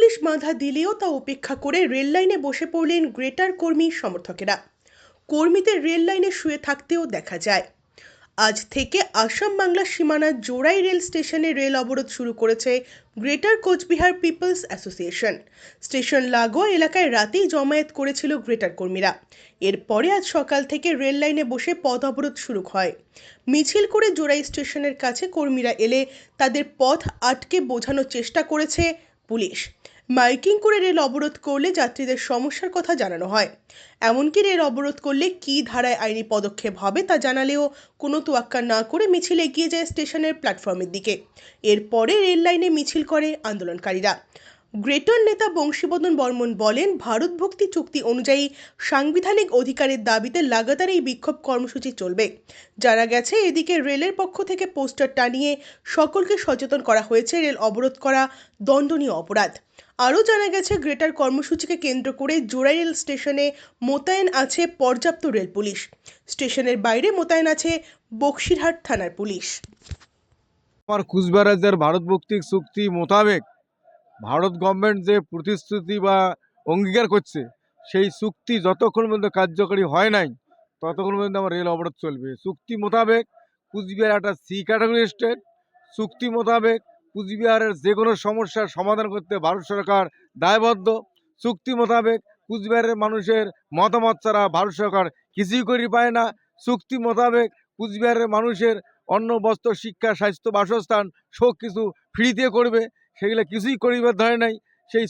Police বাধা দিলেও তা উপেক্ষা করে রেল লাইনে বসে পড়লেন গ্রেটার কর্মী সমর্থকেরা। কর্মীদের রেল লাইনে শুয়ে থাকতেও দেখা যায়। আজ থেকে আসাম বাংলা সীমানার জোড়াই রেল স্টেশনে রেল অবরোধ শুরু করেছে greater Cooch Behar peoples association. Station লাগোয়া এলাকায় রাতেই জমায়েত করেছিল গ্রেটার কর্মীরা। এরপরে আজ সকাল থেকে রেল লাইনে বসে পথ অবরোধ শুরু হয়। মিছিল করে জোড়াই স্টেশনের কাছে কর্মীরা এলে তাদের পথ আটকে বোঝানোর চেষ্টা করেছে পুলিশ। মাইকিং করে রেল অবরোধ করলে যাত্রীদের সমস্যার কথা জানানো হয়। এমনকি রেল অবরোধ করলে কী ধারায় আইনি পদক্ষেপ হবে তা জানালেও কোনো তোয়াক্কা না করে মিছিল এগিয়ে যায় স্টেশনের প্ল্যাটফর্মের দিকে। এরপরে রেল লাইনে মিছিল করে আন্দোলনকারীরা। গ্রেটার নেতা বংশীবদন বর্মন বলেন, ভারত ভক্তি চুক্তি অনুযায়ী সাংবিধানিক অধিকারের দাবিতে লাগাতার এই বিক্ষোভ কর্মসূচি চলবে। জানা গেছে, এদিকে রেলের পক্ষ থেকে পোস্টার টানিয়ে সকলকে সচেতন করা হয়েছে রেল অবরোধ করা দণ্ডনীয় অপরাধ। আরও জানা গেছে, গ্রেটার কর্মসূচিকে কেন্দ্র করে জোড়াই রেল স্টেশনে মোতায়েন আছে পর্যাপ্ত রেল পুলিশ। স্টেশনের বাইরে মোতায়েন আছে বক্সিরহাট থানার পুলিশ। আমার কুচবিহারের ভারত ভৌতিক চুক্তি মোতাবেক ভারত গভর্নমেন্ট যে প্রতিশ্রুতি বা অঙ্গীকার করছে, সেই চুক্তি যতক্ষণ পর্যন্ত কার্যকরী হয় নাই ততক্ষণ পর্যন্ত আমার রেল অবরোধ চলবে। চুক্তি মোতাবেক কুচবিহার একটা সি ক্যাটাগরি স্টেট। চুক্তি মোতাবেক কুচবিহারের যে কোনো সমস্যার সমাধান করতে ভারত সরকার দায়বদ্ধ। চুক্তি মোতাবেক কুচবিহারের মানুষের মতামত ছাড়া ভারত সরকার কিছুই করে পায় না। চুক্তি মোতাবেক কুচবিহারের মানুষের অন্ন, বস্ত্র, শিক্ষা, স্বাস্থ্য, বাসস্থান সব কিছু ফ্রিতে করবে, সেগুলো কিছুই করিবার ধরে নাই। সেই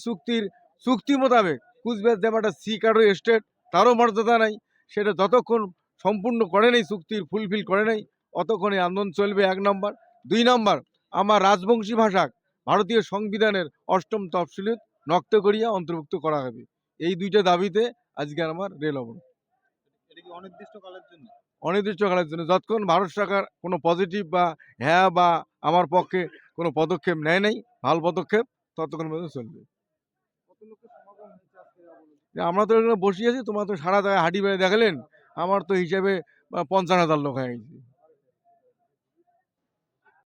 চুক্তি মোতাবেক কুচবিহার যেমন একটা সি ক্যাটাগরি স্টেট, তারও মর্যাদা নাই। সেটা যতক্ষণ সম্পূর্ণ করে নেই, চুক্তির ফুলফিল করে নেই, অতক্ষণ এই আন্দোলন চলবে। 1 নম্বর। 2 নম্বর, আমার রাজবংশী ভাষাক ভারতীয় সংবিধানের 8ম তফসিলত নক্ত করিয়া অন্তর্ভুক্ত করা হবে। এই 2টা দাবিতে আজকে আমার রেল অবরোধ। অনির্দিষ্টকালের জন্য, যতক্ষণ ভারত সরকার কোনো পজিটিভ বা হ্যাঁ বা আমার পক্ষে কোনো পদক্ষেপ নেয় নাই, ভালো পদক্ষেপ, ততক্ষণ পর্যন্ত চলবে। আমরা তো এখানে বসে আছি, তোমার তো সারা জায়গায় হাঁটি বেড়ে দেখালেন, আমার তো হিসাবে 50,000 লোক হয়ে গেছে।